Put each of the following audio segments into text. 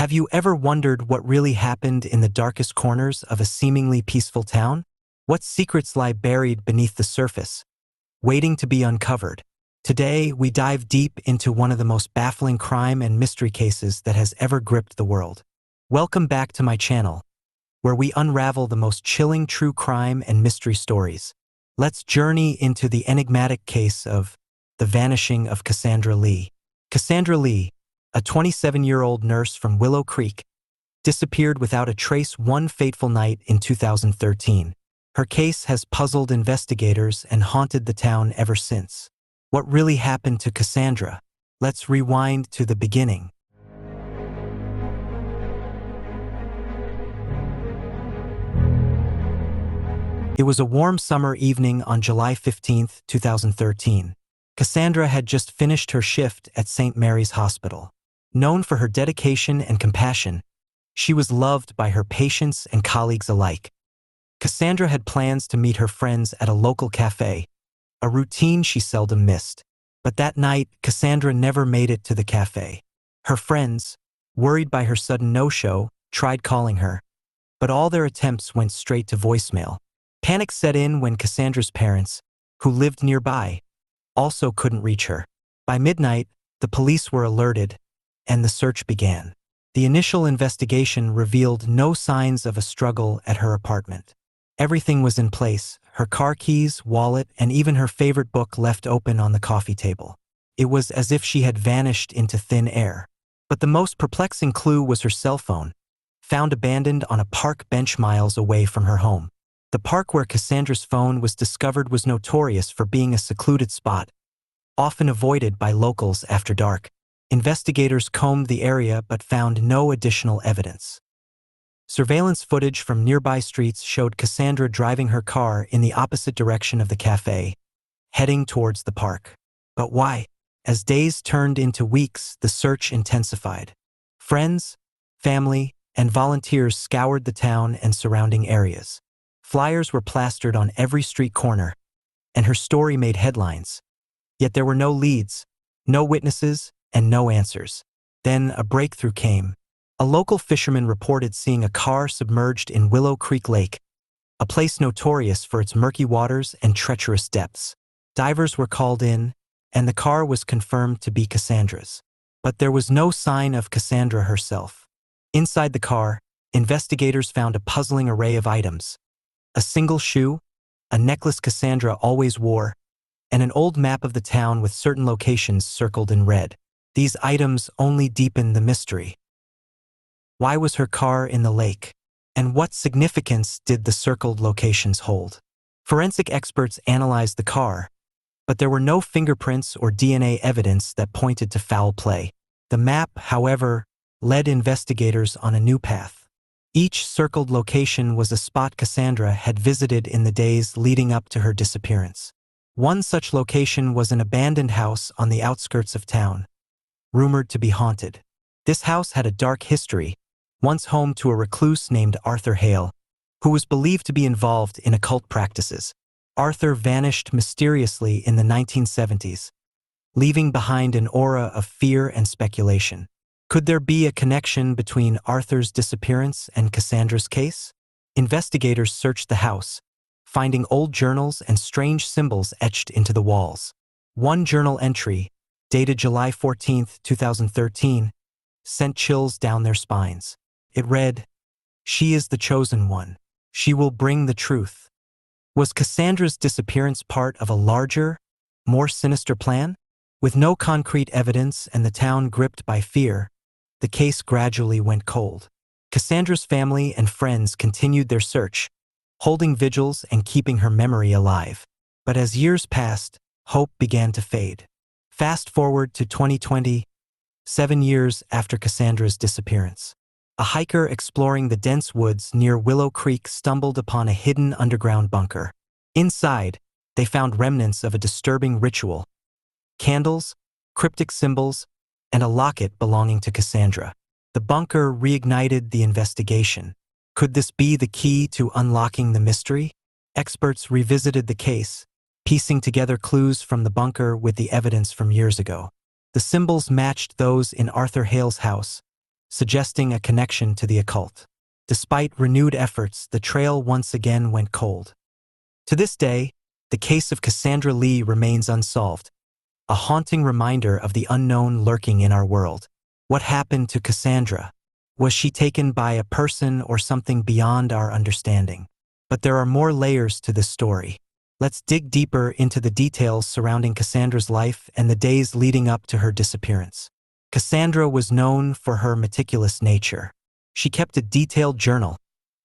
Have you ever wondered what really happened in the darkest corners of a seemingly peaceful town? What secrets lie buried beneath the surface, waiting to be uncovered? Today, we dive deep into one of the most baffling crime and mystery cases that has ever gripped the world. Welcome back to my channel, where we unravel the most chilling true crime and mystery stories. Let's journey into the enigmatic case of the vanishing of Cassandra Leigh. Cassandra Leigh, a 27-year-old nurse from Willow Creek, disappeared without a trace one fateful night in 2013. Her case has puzzled investigators and haunted the town ever since. What really happened to Cassandra? Let's rewind to the beginning. It was a warm summer evening on July 15, 2013. Cassandra had just finished her shift at St. Mary's Hospital. Known for her dedication and compassion, she was loved by her patients and colleagues alike. Cassandra had plans to meet her friends at a local cafe, a routine she seldom missed. But that night, Cassandra never made it to the cafe. Her friends, worried by her sudden no-show, tried calling her, but all their attempts went straight to voicemail. Panic set in when Cassandra's parents, who lived nearby, also couldn't reach her. By midnight, the police were alerted, and the search began. The initial investigation revealed no signs of a struggle at her apartment. Everything was in place, her car keys, wallet, and even her favorite book left open on the coffee table. It was as if she had vanished into thin air. But the most perplexing clue was her cell phone, found abandoned on a park bench miles away from her home. The park where Cassandra's phone was discovered was notorious for being a secluded spot, often avoided by locals after dark. Investigators combed the area but found no additional evidence. Surveillance footage from nearby streets showed Cassandra driving her car in the opposite direction of the cafe, heading towards the park. But why? As days turned into weeks, the search intensified. Friends, family, and volunteers scoured the town and surrounding areas. Flyers were plastered on every street corner, and her story made headlines. Yet there were no leads, no witnesses, and no answers. Then a breakthrough came. A local fisherman reported seeing a car submerged in Willow Creek Lake, a place notorious for its murky waters and treacherous depths. Divers were called in, and the car was confirmed to be Cassandra's. But there was no sign of Cassandra herself. Inside the car, investigators found a puzzling array of items: a single shoe, a necklace Cassandra always wore, and an old map of the town with certain locations circled in red. These items only deepened the mystery. Why was her car in the lake? And what significance did the circled locations hold? Forensic experts analyzed the car, but there were no fingerprints or DNA evidence that pointed to foul play. The map, however, led investigators on a new path. Each circled location was a spot Cassandra had visited in the days leading up to her disappearance. One such location was an abandoned house on the outskirts of town, rumored to be haunted. This house had a dark history, once home to a recluse named Arthur Hale, who was believed to be involved in occult practices. Arthur vanished mysteriously in the 1970s, leaving behind an aura of fear and speculation. Could there be a connection between Arthur's disappearance and Cassandra's case? Investigators searched the house, finding old journals and strange symbols etched into the walls. One journal entry, dated July 14, 2013, sent chills down their spines. It read, "She is the chosen one. She will bring the truth." Was Cassandra's disappearance part of a larger, more sinister plan? With no concrete evidence and the town gripped by fear, the case gradually went cold. Cassandra's family and friends continued their search, holding vigils and keeping her memory alive. But as years passed, hope began to fade. Fast forward to 2020, 7 years after Cassandra's disappearance. A hiker exploring the dense woods near Willow Creek stumbled upon a hidden underground bunker. Inside, they found remnants of a disturbing ritual: candles, cryptic symbols, and a locket belonging to Cassandra. The bunker reignited the investigation. Could this be the key to unlocking the mystery? Experts revisited the case, piecing together clues from the bunker with the evidence from years ago. The symbols matched those in Arthur Hale's house, suggesting a connection to the occult. Despite renewed efforts, the trail once again went cold. To this day, the case of Cassandra Leigh remains unsolved, a haunting reminder of the unknown lurking in our world. What happened to Cassandra? Was she taken by a person or something beyond our understanding? But there are more layers to this story. Let's dig deeper into the details surrounding Cassandra's life and the days leading up to her disappearance. Cassandra was known for her meticulous nature. She kept a detailed journal,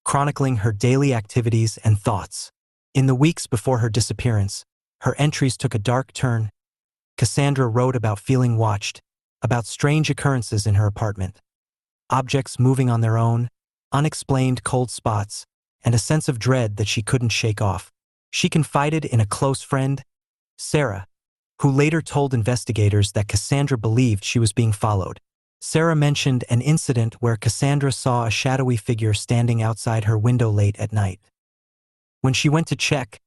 chronicling her daily activities and thoughts. In the weeks before her disappearance, her entries took a dark turn. Cassandra wrote about feeling watched, about strange occurrences in her apartment, objects moving on their own, unexplained cold spots, and a sense of dread that she couldn't shake off. She confided in a close friend, Sarah, who later told investigators that Cassandra believed she was being followed. Sarah mentioned an incident where Cassandra saw a shadowy figure standing outside her window late at night. When she went to check,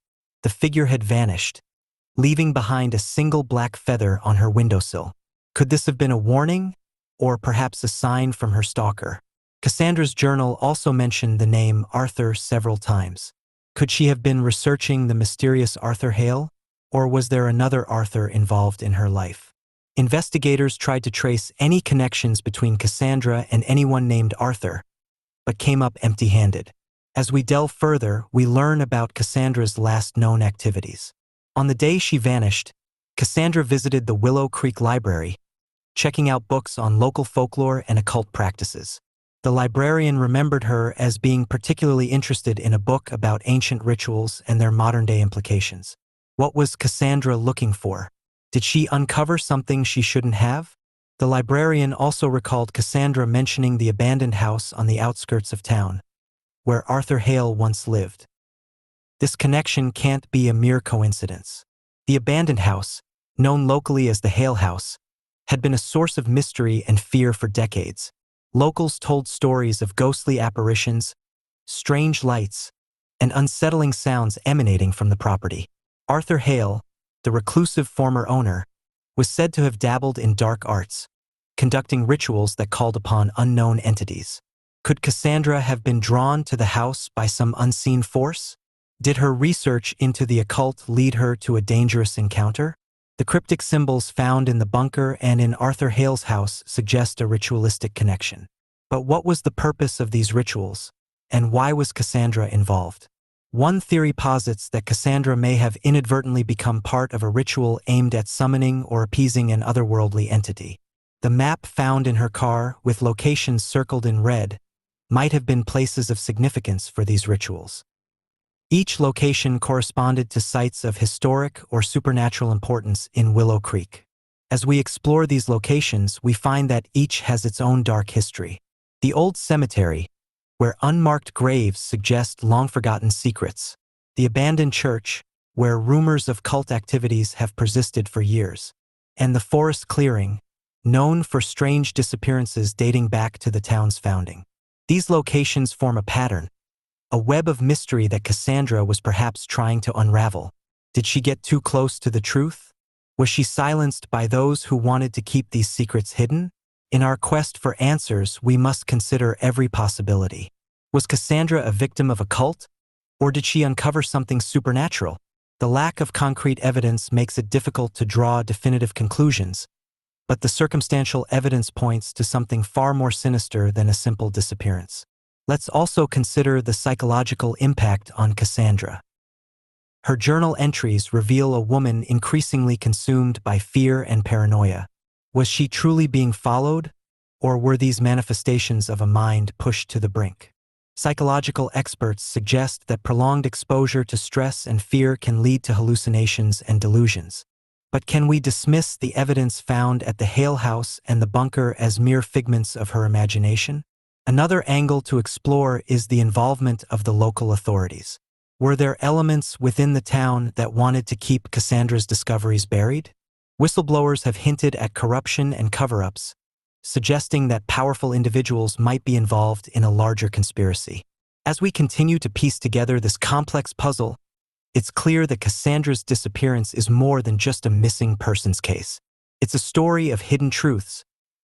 the figure had vanished, leaving behind a single black feather on her windowsill. Could this have been a warning, or perhaps a sign from her stalker? Cassandra's journal also mentioned the name Arthur several times. Could she have been researching the mysterious Arthur Hale, or was there another Arthur involved in her life? Investigators tried to trace any connections between Cassandra and anyone named Arthur, but came up empty-handed. As we delve further, we learn about Cassandra's last known activities. On the day she vanished, Cassandra visited the Willow Creek Library, checking out books on local folklore and occult practices. The librarian remembered her as being particularly interested in a book about ancient rituals and their modern-day implications. What was Cassandra looking for? Did she uncover something she shouldn't have? The librarian also recalled Cassandra mentioning the abandoned house on the outskirts of town, where Arthur Hale once lived. This connection can't be a mere coincidence. The abandoned house, known locally as the Hale House, had been a source of mystery and fear for decades. Locals told stories of ghostly apparitions, strange lights, and unsettling sounds emanating from the property. Arthur Hale, the reclusive former owner, was said to have dabbled in dark arts, conducting rituals that called upon unknown entities. Could Cassandra have been drawn to the house by some unseen force? Did her research into the occult lead her to a dangerous encounter? The cryptic symbols found in the bunker and in Arthur Hale's house suggest a ritualistic connection. But what was the purpose of these rituals, and why was Cassandra involved? One theory posits that Cassandra may have inadvertently become part of a ritual aimed at summoning or appeasing an otherworldly entity. The map found in her car, with locations circled in red, might have been places of significance for these rituals. Each location corresponded to sites of historic or supernatural importance in Willow Creek. As we explore these locations, we find that each has its own dark history. The old cemetery, where unmarked graves suggest long-forgotten secrets. The abandoned church, where rumors of cult activities have persisted for years. And the forest clearing, known for strange disappearances dating back to the town's founding. These locations form a pattern, a web of mystery that Cassandra was perhaps trying to unravel. Did she get too close to the truth? Was she silenced by those who wanted to keep these secrets hidden? In our quest for answers, we must consider every possibility. Was Cassandra a victim of a cult? Or did she uncover something supernatural? The lack of concrete evidence makes it difficult to draw definitive conclusions, but the circumstantial evidence points to something far more sinister than a simple disappearance. Let's also consider the psychological impact on Cassandra. Her journal entries reveal a woman increasingly consumed by fear and paranoia. Was she truly being followed, or were these manifestations of a mind pushed to the brink? Psychological experts suggest that prolonged exposure to stress and fear can lead to hallucinations and delusions. But can we dismiss the evidence found at the Hale House and the bunker as mere figments of her imagination? Another angle to explore is the involvement of the local authorities. Were there elements within the town that wanted to keep Cassandra's discoveries buried? Whistleblowers have hinted at corruption and cover-ups, suggesting that powerful individuals might be involved in a larger conspiracy. As we continue to piece together this complex puzzle, it's clear that Cassandra's disappearance is more than just a missing persons case. It's a story of hidden truths,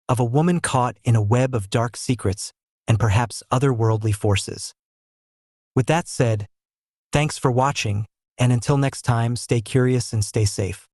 of a woman caught in a web of dark secrets and perhaps otherworldly forces. With that said, thanks for watching, and until next time, stay curious and stay safe.